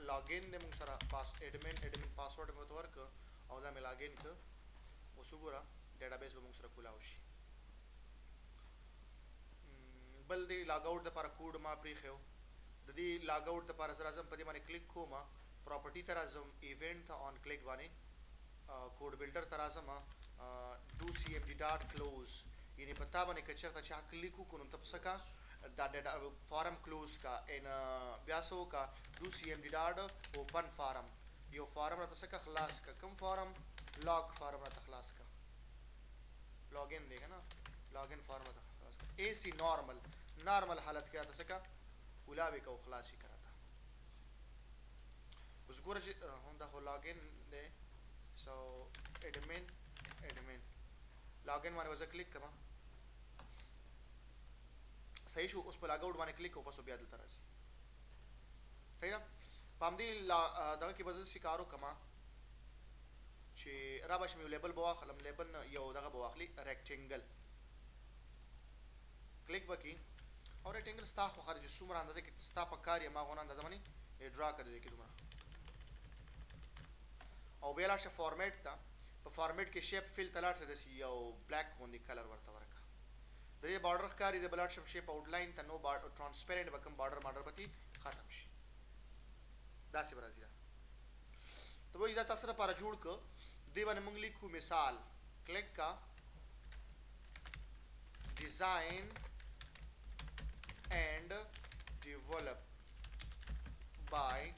لاګین د موږ سره اډمن پاسورډ مو ته ورک او دا مې لاګین ک اوس وګوره ډیټابیس به موږ سره کولاو شي بل دی لاګ آوټ لپاره کوډ ما پریخو د دې لاګ آوټ لپاره زه راځم په دې باندې کلیک کوم پراپرټي ته راځم ایونت ته آن کلیک باندې کوډ بلډر ته راځم do cmd dot close یعنی په تا باندې که چېرته چا کلیک وکړو نو ته په څه کا دا ډیټا فارم کلوز کا ان بیا څه وکړه do cmd dot open فارم یو فارم راته څه کا خلاص کا کوم فارم لاګ فارم راته خلاص کا لاګین دی که نه لاګین فارم راته خلاص کا اے سی نارمل حالت کې راته څه کا کولاوې کا او خلاص یې کا راته اوس ګوره چې دا خو لاګین دی سو admin لاګین باندې وځه کلیک کما صحیح شو اوس په لاګ آوټ باندې کلیک او پس بیا دلته راځي صحیح ده پام دی دغه کې به زه څه کار وکړم چې را به شم یو لیبل به واخلم لیبل یو دغه به واخلي ریکټینګل کلیک به کړي او ریکټینګل ستا خو خارج څومره اندازه کې ستا په کار یې ما غونه اندازه باندې ډرا کړی دی کې دومره او بیا لاړ شه فارمیټ ته په فارمیټ کې شیپ فیل ته لاړ شه داسې یو بلیک غوندې کلر ورته ورکړه د دې بارډر ښکاري د به لاړ شم شیپ آوټلاین ته نو ټرانسپیرنټ به کوم بارډر مارډر به ختم شي داسې به راځي دا ته وایي دا تاسو لپاره جوړ کړه دې باندې موږ لیکو مثال کلیک کا ډیزاین اینڈ ډیولپ بای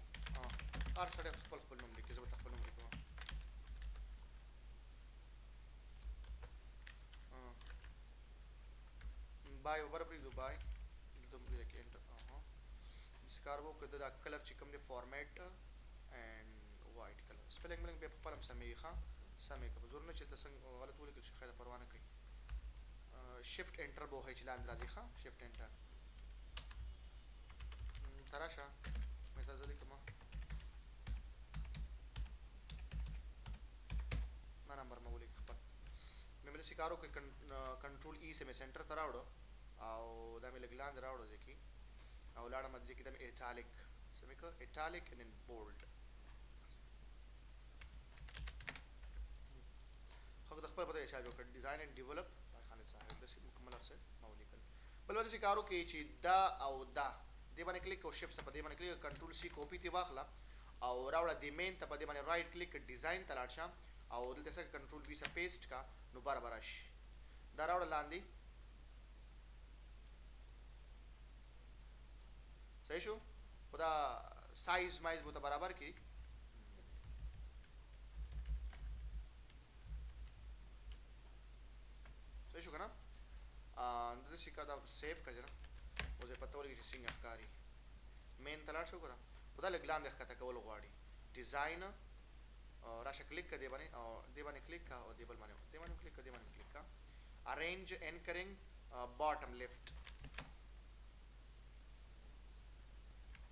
هر سړی خپل نوم لیکي زه به خپل نوم لیکم بای اوپر پرېږدو بای دلته موږ لیکو انټر داسې کار به وکړو دا کلر چې کوم دی فارمیټ اینډ وایټ کلر سپیلنګ ملنګ بیا په خپله هم سمې ښه سمې که په زور نه چې ته څنګه غلط ولیکل شي خیر پروا نه کوي شفټ انټر به وهئ چې لاندې راځي ښه شفټ انټر ته راشه مې ته زه لیکم دا نمبر مې ولیکه خپل مې داسې کار وکړ کنټرول ای سه مې سنټر ته راوړو او دا مې لږ لاندې راوړو ځکه او لاړم ځکه کې دا مې ایټالیک څه مې کړ ایټالیک اینډ بولډ خو د خپل پته اشاره وکړ ډیزاین اینډ ډیولپ خالد صاحب داسې مکمل افسر ما ولیکل بل داسې کار وکړئ چې دا او دا دې باندې کلیک او شفټ په دې باندې کلیک کنټرول سی کاپی تی واخله او راوړه د مین ته په دې باندې رائټ کلیک ډیزاین ته لاړ شه او دلته څنګه کنټرول وی سره پیسټ کا نو برابر شي دا راوړه لاندې صحیح شو خدا سایز مایز بو ته برابر کی صحیح شو کنه د شي کا دا سیو کړه نه او زه پته ولګی چې څنګه ښکاری مین تلاش وکړه خدا لګ لاندې ښکته کول غواړي ډیزاین راشه کلیک کړه دی باندې او دی باندې کلیک کا او دی بل باندې کلیک کړه دی باندې کلیک کا ارینج انکرینګ باټم لیفت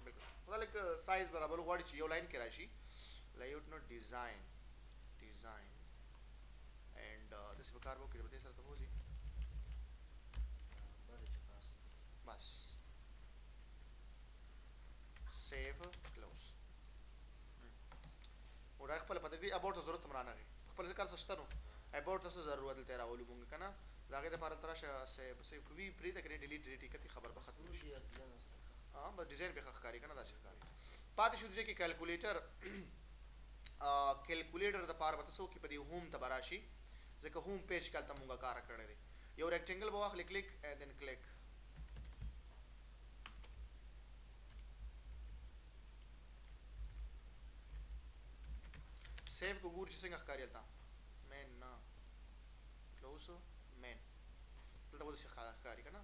بالکل خدا لګ سایز برابر غواړي چې یو لاین کې راشي لیاوټ نو ډیزاین اینڈ دس بکار وو کې به سره ته وځي بس سیو کلوز ودا خپل پته دی اباوټ ضرورت مرانه غي خپل ذکر سشته نو اباوټ څه ضرورت ته راولو مونږ کنه داګه د لپاره تراشه سیو کوي پری د کړي ډیلیټ کتی خبر به ختم شي بس ډیزاین به ښکاری کنه دا ښکاری پاتې شو چې کیلکولیټر کیلکولیټر د پاره وته سو کې په دې هوم ته براشي ځکه هوم پیج کالته مونږه کار کړی دی یو ریکټینګل به واخلې کلیک اینڈ دین کلیک سیو کو ګور چې څنګه ښکاری تا مین نه کلوز مین دلته وځي ښکاری کنه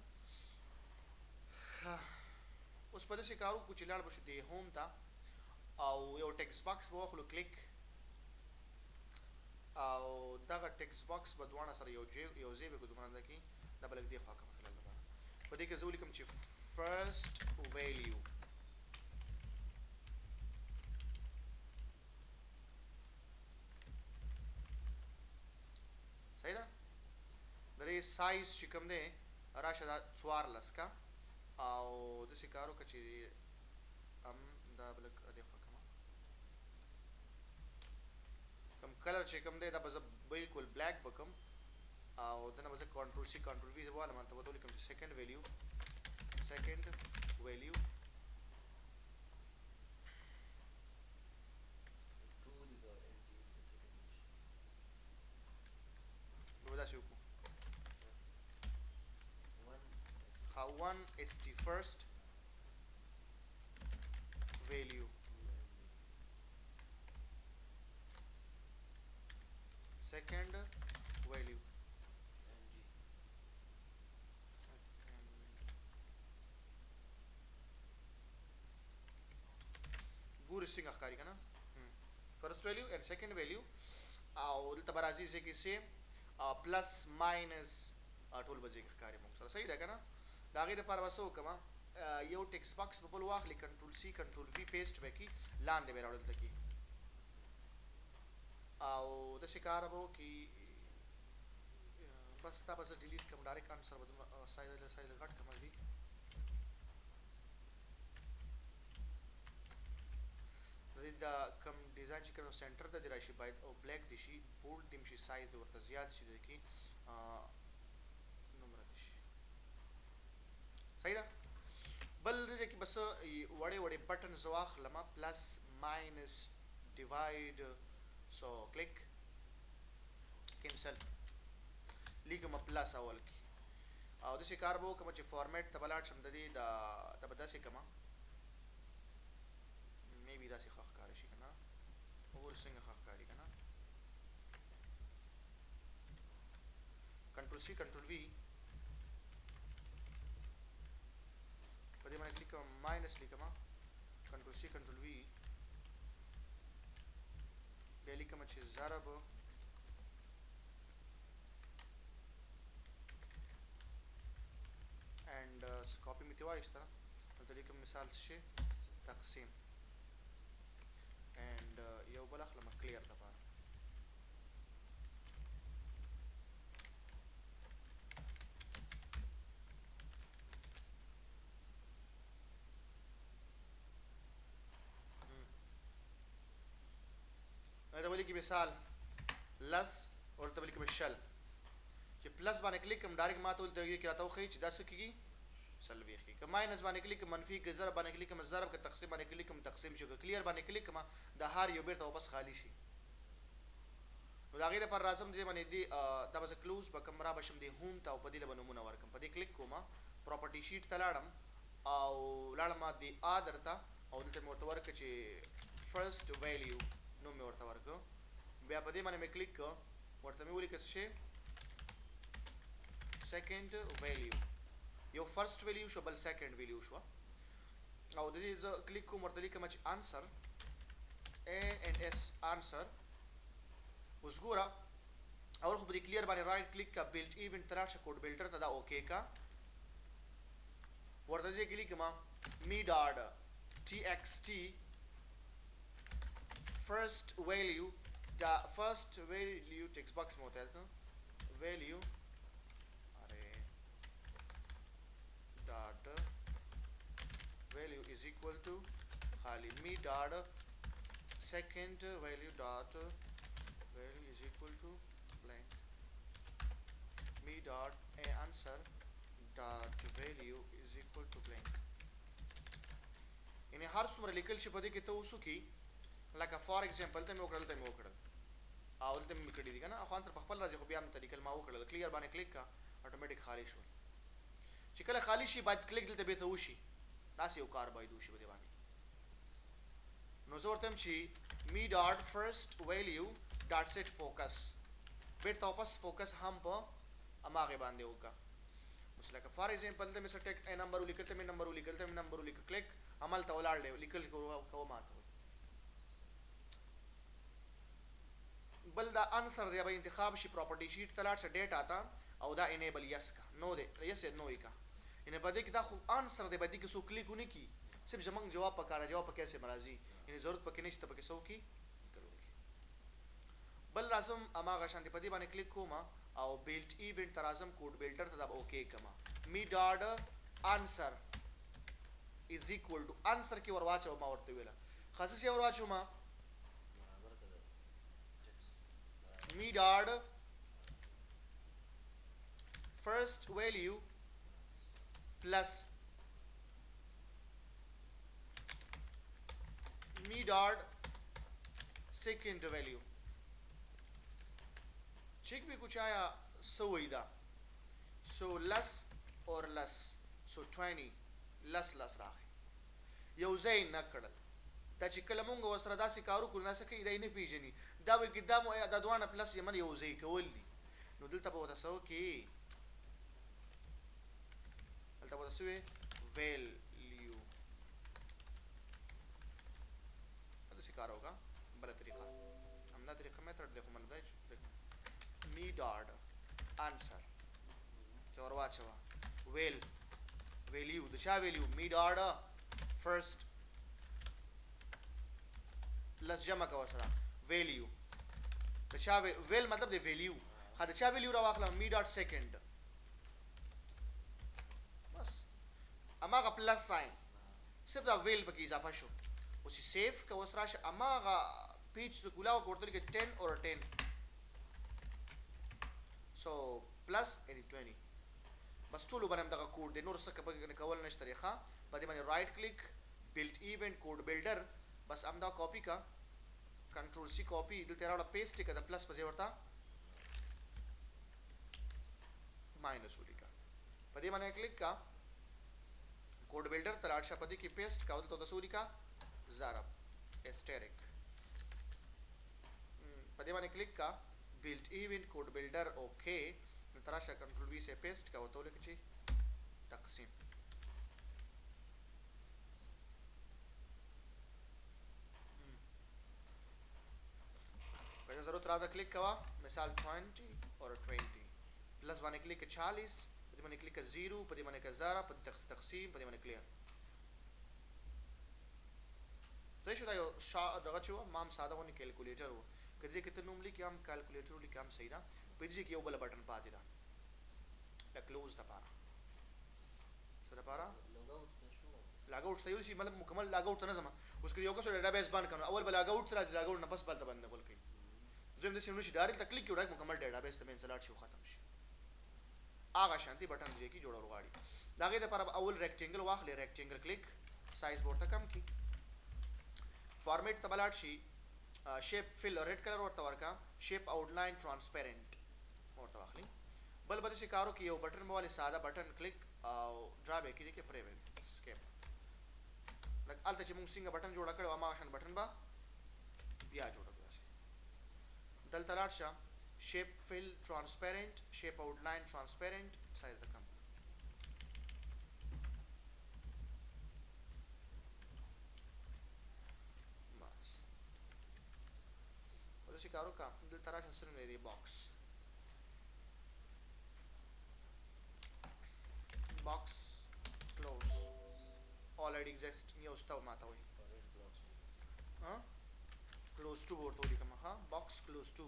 اوس په دې کارو کو چې لاړ بشو دی هوم ته او یو ټیکسټ باکس واخلو کلیک او دغه ټیکسټ باکس په دوانه سره یو ځای به ګذرانځي کی دا بلک دی خوا کوم خلل لپاره په دې کې زه ولیکم چې فرست ویلیو صحیح ده درې سایز چې کوم دی راشه دا 14 کا او د شکارو کچې دا بلک دې خوا کما کم کلر چې کوم دی دا به زه بالکل بلیک بکم او دنه به زه کنټرول سی کنټرول وی زبالم هلته به ولیکم چې سیکنډ ویلیو نو داسې وکړو 1 is the first value second value ګورې څنګه ښکاري که نه first value and second value او دلته به راځي چې کې سیم پلس ماینس ټول به ځای کې ښکاري موږ سره صحیح ده که نه د هغې دپاره به څه وکړم یو ټیکس باکس به بل واخلي کنټرول سی کنټرول وي پیسټ به کړي لاندې به یې راوړه دلته کې او داسې کار به وکړي بس دا به زه ډیلیټ کړم ډایرکټ آنسر به دومره سایز غټ کړم دي د دې د کوم ډیزاین چې کوم سنټر ته دې راشي باید او بلیک دي شي بولډ دې شي سایز دې ورته زیات شي د کې نمره دي شي صحیح ده بل دې کې بس وړې وړې بټنز واخلم پلس ماینس ډیوایډ سو کلیک کینسل لیکم پلس اول کې او داسې کار به وکړم چې فارمیټ ته به لاړ شم د دې دا به داسې کړم میبي داسې ښه ښکاره شي که نه اور څنګه ښه ښکاري که نه کنټرول سی کنټرول وي په دې باندې کلیک کوم ماینس لیکم کنټرول سی کنټرول وي بیا لیکم چې ضرب and copy مې ترې واخیسته دلته لیکم مثال څه شي تقسیم and یو بل اخلم کلیر دپاره دا به لیکي مثال لس او دلته به لیکم شل چې پلس باندې کلیک کوم ډایرکټ ما ته دلته کې راته وښیي چې دا څه کېږي څلوېښت کېږي که ماینس باندې کلیک کوم منفي که ضرب باندې کلیک کوم ضرب که تقسیم باندې کلیک کوم تقسیم شي که کلیر باندې کلیک کوم د هر یو بیرته واپس خالي شي نو د هغې دپاره راځم دې باندې دې دا به زه کلوز به کوم را به شم دې هوم ته او په دې له به نومونه ورکړم په دې کلیک کوم پراپرټي شیټ ته لاړم او لاړم دې ادر ته او دلته مې ورته ورکړه چې فرست ویلیو نوم مې ورته ورکړه بیا په دې باندې مې کلیک کړه ورته مې ولیکه څه شی second value یو فرست ویلیو شو بل سیکنډ ویلیو شو او د دې زه کلیک کوم ورته لیکم چې آنسر ANS آنسر اوس ګوره اول خو په دې کلیر باندې رایټ کلیک کا بلډ ایونټ ته راشه کوډ بلډر ته دا اوکې کا ورته دې کلیک کوم می ډاټ TXT فرست ویلیو دا فرست ویلیو ټیکس باکس مو ته ویلیو dot value is equal to خالی me dot second value dot value is equal to blank me dot a answer dot value is equal to blank یعنی هر څومره لیکل شي په دې کې ته اوس وکړي لکه فار ایگزامپل ته مې وکړل ته مې وکړل او دلته مې کړي دي که نه خو انسر په خپل راځي خو بیا مې ته لیکل ما وکړل کلیر باندې کلیک کا اټومیټیک خالي شول چې کله خالی شي باید کلیک دلته بیرته وشي داسې یو کار باید وشي په دې باندې نو زه ورته یم چې می ډاټ فرست ویلیو ډاټ سیټ فوکس بیرته واپس فوکس هم په هماغې باندې وکړه اوس لکه فار ایگزامپل ته مې څه ټیک نمبر ولیکل ته مې نمبر ولیکل ته مې نمبر ولیکل کلیک همالته ولاړ دی لیکل کوه ماته بل دا انسر دی به انتخاب شي پراپرټي شیټ ته لاړ شه ډیټا ته او دا انیبل یس کا نو دی یس نو یې کا یعنی په دې کې دا خو انسر دی په دې کې څوک کلیک ونه کي صرف زمونږ جواب پکاره جواب په کیسه مرضی یعنی ضرورت پکې نشته پکې څوک کی بل لازم اماغه شانتي په دې باندې کلیک کوم او بلټ ایونت تر اعظم کوډ بلډر ته دا اوکې کما می ډاټ انسر is equal to answer کې ورواچو ما ورته ویله خاصه شی ورواچو ما me dot first value plus me dot second value check भी कुछ आया so इदा so less or less so 20 less راغی یو ځای نه کړل دا چې کله مونږ ورسره داسې کارو کړو نه څه کوي دی نه پیژني دا وایي چې دا دواړه پلس یې من یو ځای کول دي نو دلته به ورته څه وکړي دلته به ورته څه وي ویلیو داسې کار होगा بله طریقه همدا طریقه میتھڈ देखो من راځي می ډاټ آنسر ته ور واچوه ویلیو د چا ویلیو می ډاټ فرست پلس جمع کا وسره ویلیو د چا ویل مطلب د ویلیو خا د چا ویلیو را واخلم می ډاټ سیکنډ بس اماغه پلس ساين صرف دا ویل پکې اضافه شو اوس سیف کا وسره ش اماغه پیج څخه کولاو کوړل کې 10 اور 10 سو پلس ان 20 بس ټول باندې دغه کوډ د نور څه کول نشته ښه په دې باندې رائټ کلیک بلډ ایونت کوډ بلډر بس امدا کاپی کا کنټرول سی کاپی دلته راوړه پیسټ کا د پلس په ځای ورته ماینس ولیکا په دې باندې کلیک کا کوډ بلډر تلاړ شه په دې کې پیسټ کا دلته د سولیکا ضرب اسټریک په دې باندې کلیک کا بلډ ایونت کوډ بلډر اوکے تراشه کنټرول وی سے پیسټ کا وته لیکي چې تقسیم कहीं जरूरत रहा क्लिक कवा मिसाल 20 और 20 प्लस वन क्लिक 40 पदी मन क्लिक 0 पदी मन 1000 पदी तقسیم पदी मन क्लियर زي شو دا یو دغه چې مام ساده ونی کیلکولیټر وو کله چې ته نوم لیکي هم کیلکولیټر لیکي هم صحیح ده په دې کې یو بل بٹن پاتې ده دا کلوز ده پاره سره پاره لاګ اوټ ته یو شي مطلب مکمل لاګ اوټ نه زما اوس کې یو کس ډیټابیس باندې کنه اول بل لاګ اوټ تر لاګ اوټ نه بس بل ته باندې کول کوي زم د سیمو شي ډایرکټ تکلیک کیو ډایرکټ مکمل ډیټابیس ته انسلاټ شي ختم شي اغه شانتي بٹن دی کی جوړول غواړي داګه د پر اول ریکټینګل واخلې ریکټینګل کلیک سایز ورته کم کی فارمیټ تبلاټ شي شیپ فل ریډ کلر ورته ورکا شیپ آوټلاین ترانسپیرنٹ ورته واخلي بل بل شي کارو کې یو بٹن مواله ساده بٹن کلیک او ډرا به کې کې پریوین اسکیپ لکه الته چې موږ څنګه بٹن جوړ کړو ما شان بٹن با بیا جوړ کړو دلته راشه شیپ فل ترانسپیرنٹ شیپ آوټلاین ترانسپیرنٹ سایز د کم بس ورته کارو کا دلته راشه سره نه دی باکس box close already exist new stuff ماته وي ها close to ورته لیکم ها box close to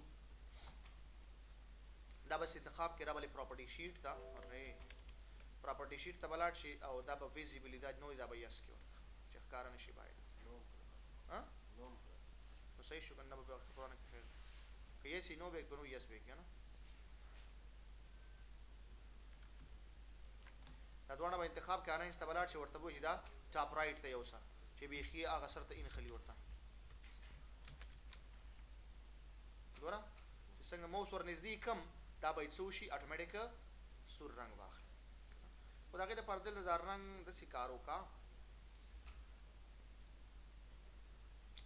دا بس انتخاب کې راولي پراپرټي شیټ تا اره پراپرټي شیټ ته بلاټ شي او دا به ویزیبلی دا نو دا به یس کې ورته چې ښکار نه شي باید ها نو صحیح شو کنه به قرآن کې که یس نو به کنو یس به کنه دا دوه به انتخاب کانه استبلات شي ورته وځي دا ټاپ رائټ ته یوسه چې بيخي هغه سره ته ان خلی ورته ګوره څنګه موس ور نږدې کم دا به څو شي اتوماتیک سور رنگ واخلي خدای ته پردل د رنگ د سکارو کا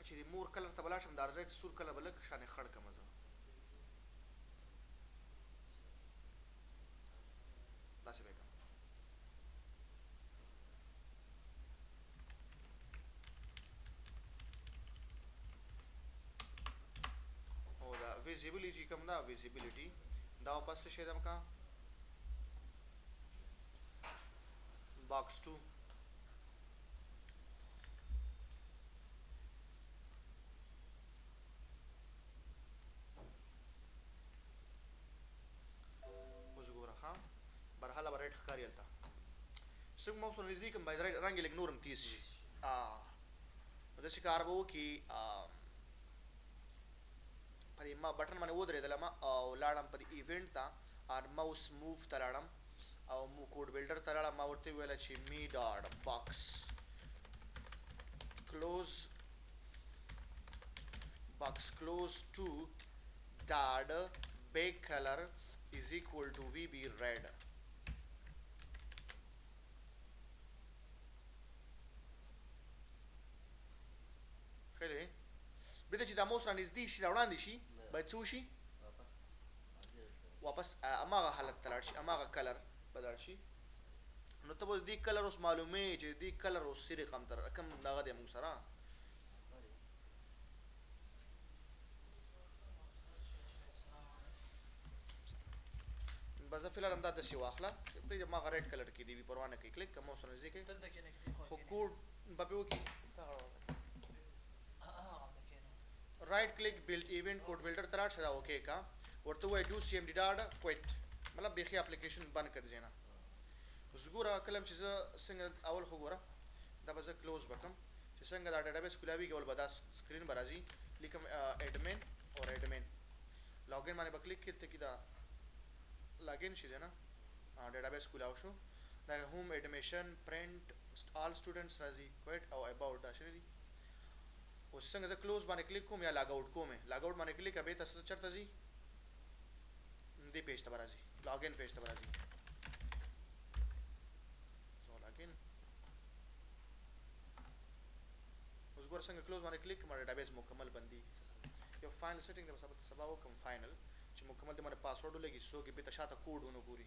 چې مور کلر ته بلاشم دا ریډ سور کلر بلک شانه خړ کمه زه داسې به visibility कम ना visibility دا वापस से शेदम का box 2 وزګوره ها برحاله برېټ ښکاری التا څنګه مو سره نږدې کوم باید رنګ لګ نورم تیز شي نو داسې کار به وکړي په دې ما بټن باندې ودرېدلم او لاړم په دې ایونټ ته اور ماوس موو ته لاړم او مو کوډ بلډر ته لاړم ما ورته وویله چې می ډاټ باکس close to dot big color is equal to vb red خیلی بده چې دا موس را نږدې شي را وړاندې شي باید څه وشي واپس هماغه حالت ته لاړ شي هماغه کلر به لاړ شي نو ته به دې کلر اوس معلومې چې دې کلر اوس څه رقم تر کوم دغه دی موږ سره بس زه فلحال همدا داسې واخله پرېږده ما هغه ریډ کلر کې دی وي پروا نه کوي کلیک که موس نږدې کوي خو کوډ به پرې وکړي رائٹ کلک بلډ ایونټ کوډ بلډر ته لاړ شه دا اوکې کا ورته ووایي ډو سی ایم ډي ډاډ کویټ مطلب بیخي اپلیکیشن بند کړه ځای نه اوس ګوره کله چې زه څنګه اول خو ګوره دا به زه کلوز به کړم چې څنګه دا ډیټابیس کلاویږي اول به دا سکرین به راځي لیکم ایډمن اور ایډمن لاګین باندې به کلیک کړئ کې دا لاګین شي دی نه ډیټابیس کولاو شو دا هوم ایډمیشن پرنٹ آل سټوډنټس راځي کویټ او اباوټ دا شوي دي اوس څنګه زه کلوز باندې کلیک کوم یا لاګ آوټ کوم لاګ آوټ باندې کلیک به تاسو چرته ځي دې پیج ته راځي لاګین پیج ته راځي سو لاګین اوس ګور څنګه کلوز باندې کلیک کوم ډیټابیس مکمل بندي یو فاینل سیټینګ د سبا وکم فاینل چې مکمل د مره پاسورډ ولګي سو کې به تاسو ته کوډ ونه ګوري